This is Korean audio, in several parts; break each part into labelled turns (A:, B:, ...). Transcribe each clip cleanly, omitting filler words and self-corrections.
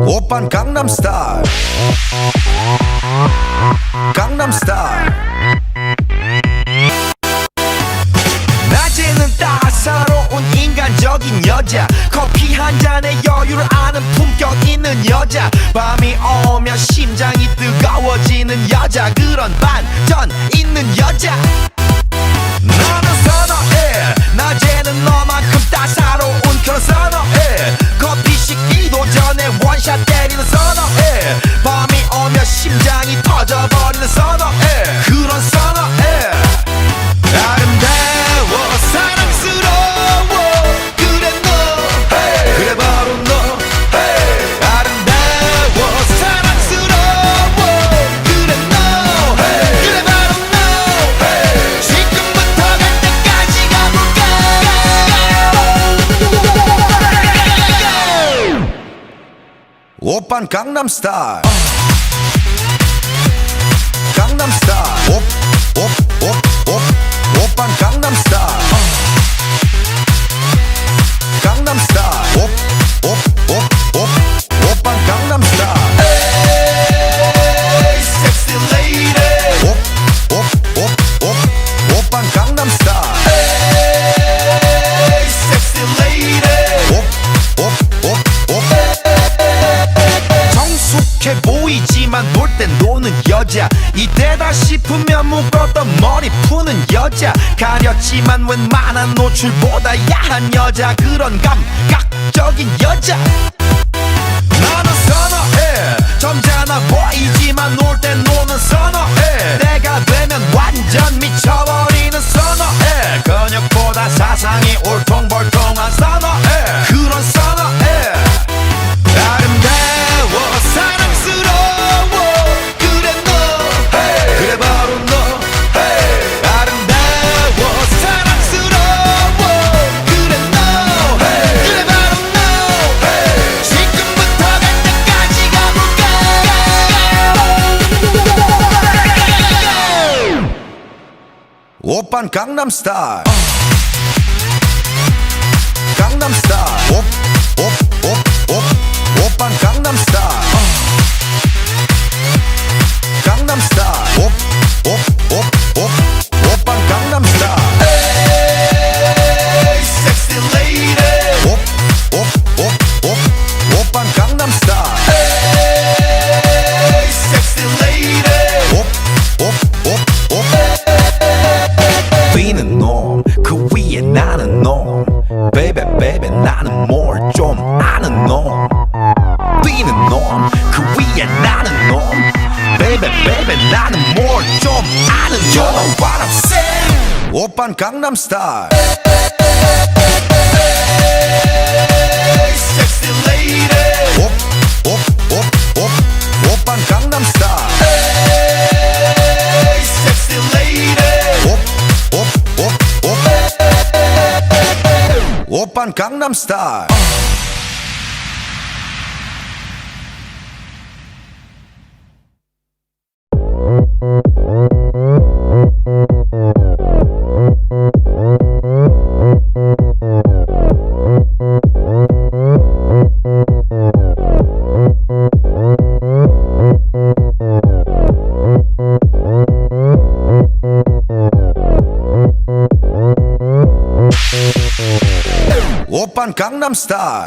A: 오빤 강남스타일 강남스타일 낮에는 따사로운 인간적인 여자 커피 한 잔에 여유를 아는 품격 있는 여자 밤이 오면 심장이 뜨거워지는 여자 그런 반전 있는 여자 나는 선어해 낮에는 너만큼 따사로운 그런 선어해 커피 식기도 전에 원샷 때리는 선어해 밤이 오면 심장이 터져버리는 선어해 그런 선어해 아름다워 사랑스러워 그래 너 hey. 그래 바로 너 hey. 아름다워 사랑스러워 그래 너 hey. 그래 바로 너 hey. 지금부터 갈 때까지 가볼까 오빤 강남스타일 강남스타일 오빤 강남스타일 강남스타일 오빤 강남스타일 에이 섹시 레이디 오빤 강남스타일 에이 섹시 레이디 정숙해 보이지만 놀 땐 노는 여자 이때다 싶으면 묶었던 머리 푸는 여자 가렸지만 웬만한 노출보다 야한 여자 그런 감각적인 여자 나는 선어해 점잖아 보이지만 놀 땐 노는 선어해 내가 되면 완전 미쳐버리는 선어해 근육보다 사상이 울퉁불퉁한 선어해 그런 선어해 아름다워 사랑스러워 그래 너 hey. 그래 바로 너 hey. 아름다워 사랑스러워 그래 너 hey. 그래 바로 너 hey. 지금부터 갈 때까지 가볼까 오빤 강남스타일 강남스타일 오빤 강남스타일 강남스타일 오빤 강남스타일 에이 섹시 레이디 오빤 강남스타일 에이 섹시 레이디 뛰는 놈 그 위에 나는 놈 베이베 베이베 나는 뭘 좀 아는 놈 뛰는 놈 그 위에 나는 놈 베이베 베이베 나는 뭘 좀 아는 놈 You know what I'm saying 오빤 강남스타일 에이 섹시 레이디 오빤 강남스타일 에이 섹시 레이디 오빤 강남스타일 오빤 강남스타일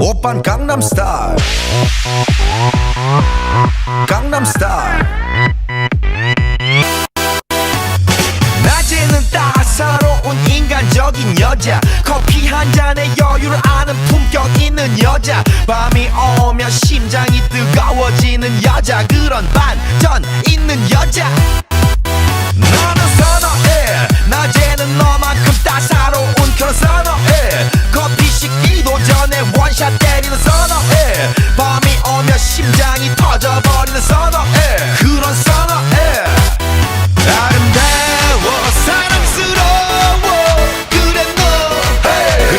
A: 오빤 강남스타일 강남스타일 낮에는 따사로운 인간적인 여자 커피 한 잔에 여유를 아는 품격 있는 여자 밤이 오면 심장이 뜨거워지는 여자 그런 반전 있는 여자 나는 선어해 낮에는 너만큼 따사로운 그런 선어해 커피 식기도 전에 원샷 때리는 선어해 밤이 오면 심장이 터져버리는 선어해 그런 선어해 아름다워 사랑스러워 그래 너 hey.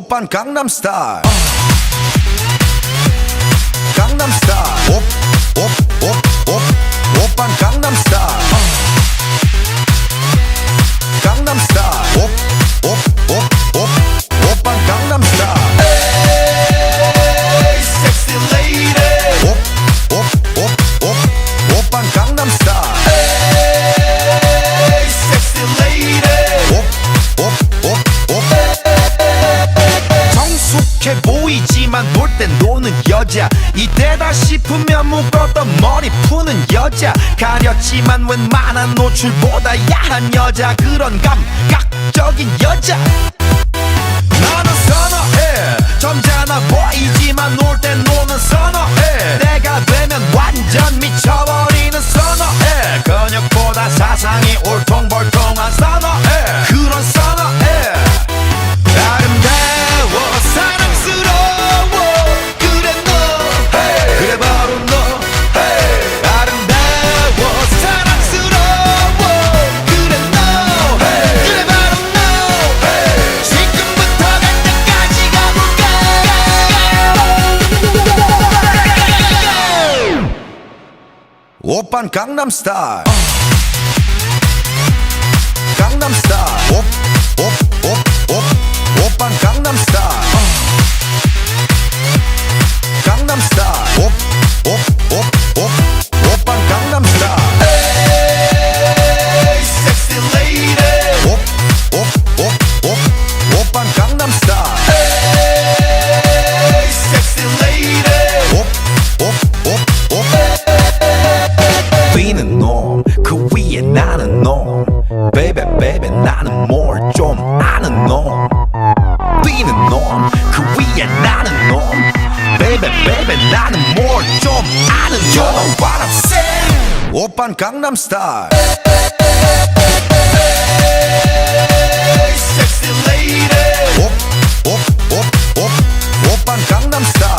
A: 오빤 강남 스타일 강남 스타일 오빤 강남 스타일 강남 스타일 오빤 강남 스타일 에이 섹시 레이디 오빤 강남 스타일 에이 섹시 레이디 정숙해 보이지만 놀 땐 노는 여자 이때다 싶으면 묶었던 머리 푸는 여자 가렸지만 웬만한 노출보다 야한 여자 그런 감각적인 여자 나는 선어해 점잖아 보이지만 놀 땐 노는 선어해 내가 되면 완전 미쳐버리는 선어해 근육보다 사상이 울퉁불퉁한 선어해 그런 선어해 아름다워 사랑스러워 그래 너 그래 바로 너 아름다워 사랑스러워 그래 너 그래 바로 너 지금부터 갈 때까지 가볼까 오빤 강남 스타일 강남 스타일 오빤 강남 스타일 강남 스타일 오빤 강남 스타일 에이 섹시 레이디 오빤 강남 스타일 에이 섹시 레이디 뛰는 놈 그 위에 나는 놈 베이베 베이베 나는 뭘 좀 아는 놈 뛰는 놈 그 위에 나는 놈 베이베 베이베 나는 뭘 좀 아는 놈 You know what I'm saying 오빤 강남 스타일 섹시 레이디 오빤 강남 스타일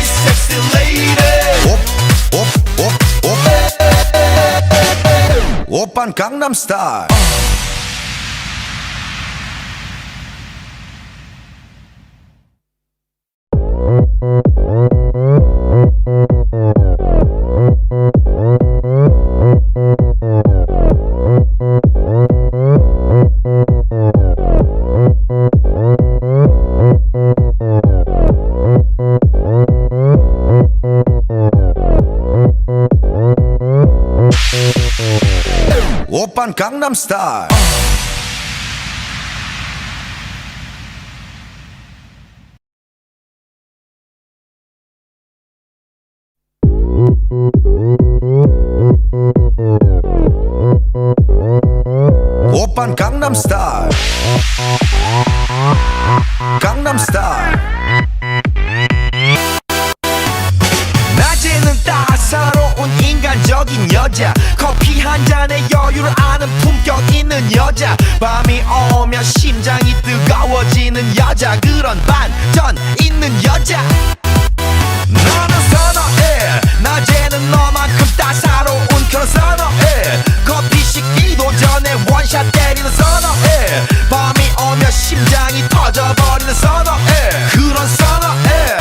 A: 섹시 레이디 오빤 강남 스타일 오빤 강남 스타일 오빤 강남 스타일 강남 스타일 낮에는 따사로운 인간적인 여자 커피 한 잔에 여유를 아는 품격 있는 여자 밤이 오면 심장이 뜨거워지는 여자 그런 반전 있는 여자 너는 선어해 낮에는 너만큼 따사로운 그런 선어해 커피 식기도 전에 원샷 때리는 선어해 밤이 오면 심장이 터져버리는 선어해 그런 선어해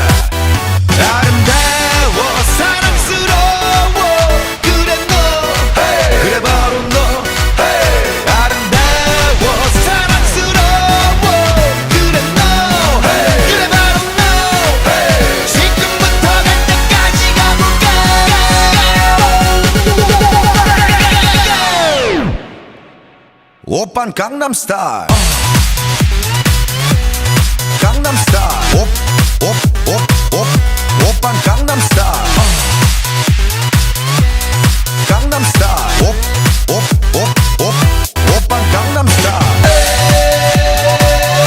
A: 아름다워 사랑스러워 그래 너 그래 바로 너 아름다워 사랑스러워 그래 너 그래 바로 너 지금부터 갈 때까지 가볼까 오빤 강남 스타일 강남 스타일 오빤 강남 스타일 강남 스타일 오빤 강남 스타일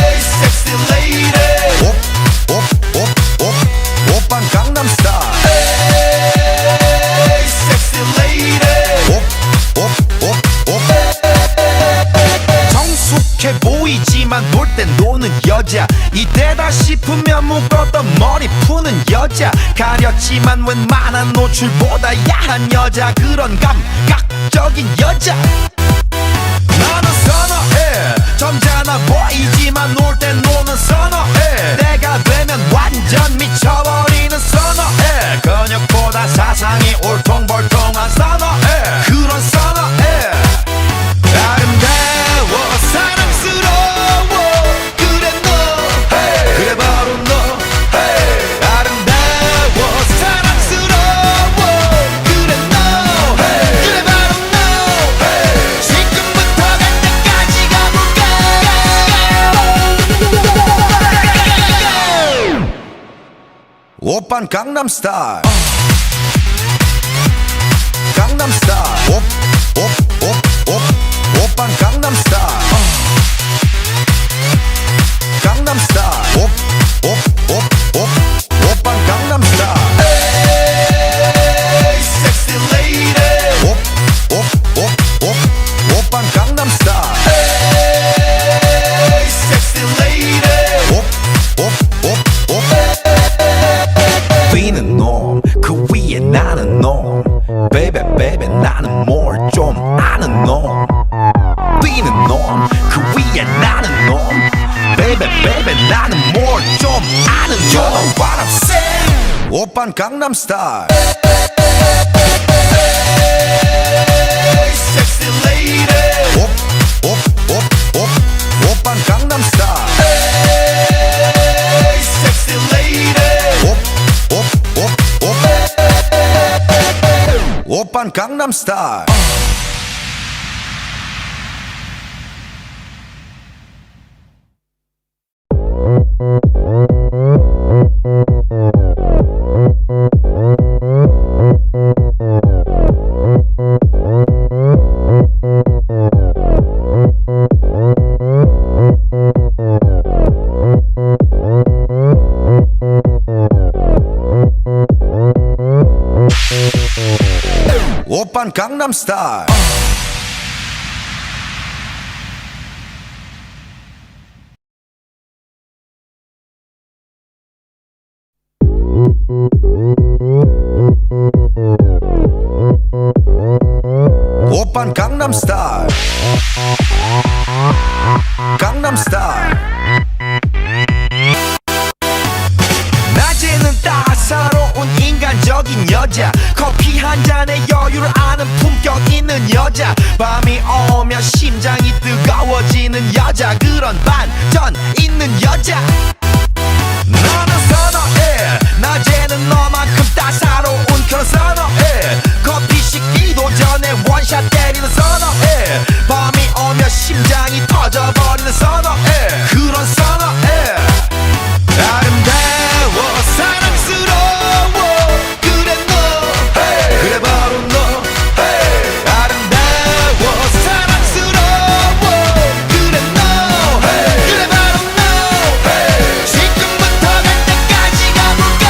A: 에이 섹시 레이디 오빤 강남 스타일 에이 섹시 레이디 정숙해 보이지만 놀 땐 노는 여자 이때다 싶으면 묶었던 머리 푸는 여자 가렸지만 웬만한 노출보다 야한 여자 그런 감각적인 여자 나는 선어해 점잖아 보이지만 놀 땐 노는 선어해. 내가 되면 완전 미쳐버리는 선어해. 근육보다 사상이 울퉁불퉁한 선어해. 그런 선어해. 아름다워 사랑스러워 그래 너 hey. 그래 바로 너 hey. 아름다워 사랑스러워 그래 너 hey. 그래 바로 너 hey. 지금부터 갈 때까지 가볼까. 오빤 강남스타일 강남스타일 오빤 강남스타일 강남스타일 오빤 강남스타일 Hey sexy lady 오빤 강남스타일 Hey sexy lady 뛰는 놈 그 위에 나는 놈 Baby baby 나는 뭘 좀 아는 놈 뛰는 놈 그 위에 나는 놈 Baby baby 나는 뭘 좀 아는 놈 You know what I'm saying 오빤 강남스타일 Hey sexy lady 오빤 강남스타일 Hey sexy lady 오빤 강남스타일 오빤 강남스타일 오빤 강남스타일 강남스타일 낮에는 따사로운 인간적인 여자 커피 한 잔에 여유를 아는 품격 있는 여자 밤이 오면 심장이 뜨거워지는 여자 그런 반전 있는 여자 나는 선어해 낮에는 너만큼 따사로운 그런 선어해 커피 식기도 전에 원샷 때리는 선어해 밤이 오면 심장이 터져버리는 선어해 그런 선어해 아름다워 사랑스러워 그래 너 hey. 그래 바로 너 hey. 아름다워 사랑스러워 그래 너 hey. 그래 바로 너 hey. 지금부터 갈 때까지 가볼까.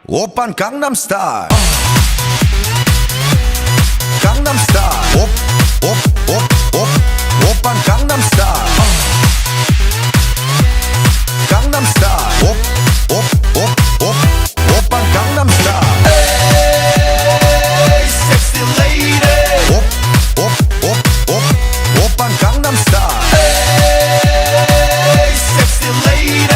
A: 오빤 강남스타일 강남스타일 오빤 강남스타일 강남스타일 오빤 강남스타일 Hey sexy lady 오빤 강남스타일 Hey sexy lady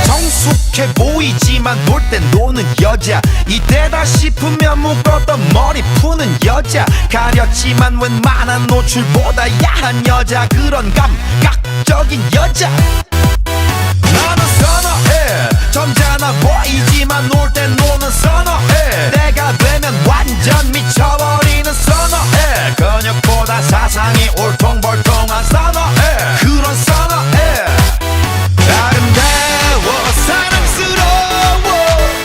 A: 성숙해 보이지만 놀 땐 노는 여자 이때다 싶으면 묶었던 머리 푸는 여자 가렸지만 웬만한 노출보다 야한 여자 그런 감각적인 여자 나는 선어해 점잖아 보이지만 놀 땐 노는 선어해 내가 되면 완전 미쳐버리는 선어해 근육보다 사상이 울퉁불퉁한 선어해 그런 선어해 아름다워 사랑스러워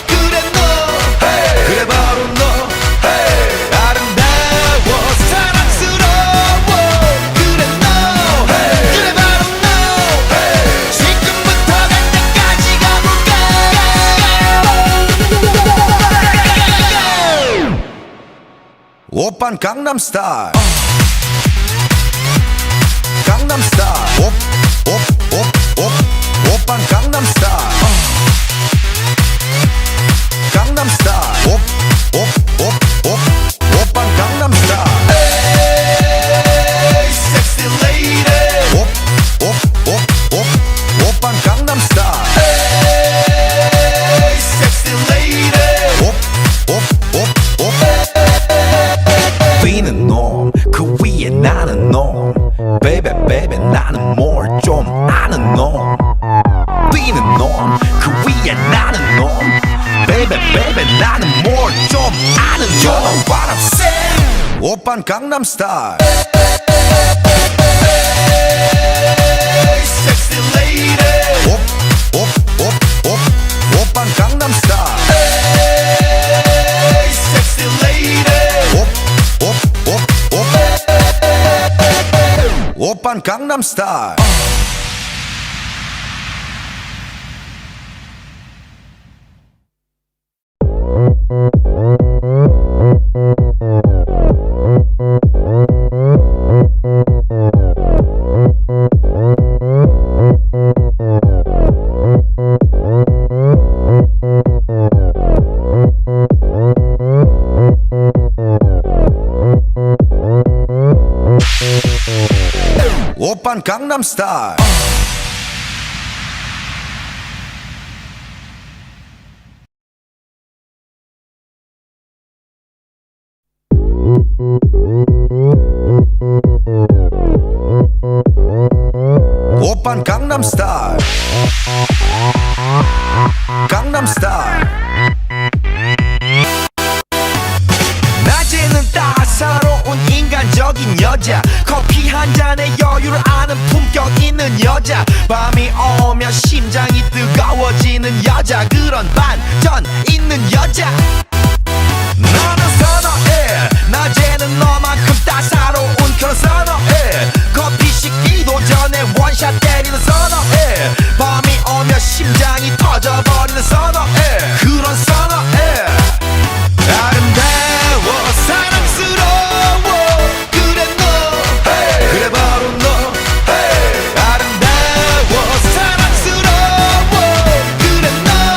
A: 그래 너 hey. 그래 바로 너 hey. 아름다워 사랑스러워 그래 너 hey. 그래 바로 너 hey. 지금부터 갈 때까지 가볼까. 오빤 강남스타일 강남스타일 오빤 강남스타일 강남스타일 나는 놈 뛰는 놈 그 위에 나는 놈 Baby baby 나는 뭘 좀 아는 놈 You know what I'm saying 오빤 강남 스타일 Hey sexy lady 오빤 강남 스타일 Hey sexy lady 오빤 강남 스타일 오빤 강남 스타일 오빤 강남 스타일 강남 스타일 낮에는 따사로운 인간적인 여자 커피 한 잔에 여유를 아는 품격 있는 여자 밤이 오면 심장이 뜨거워지는 여자 그런 반전 있는 여자 너는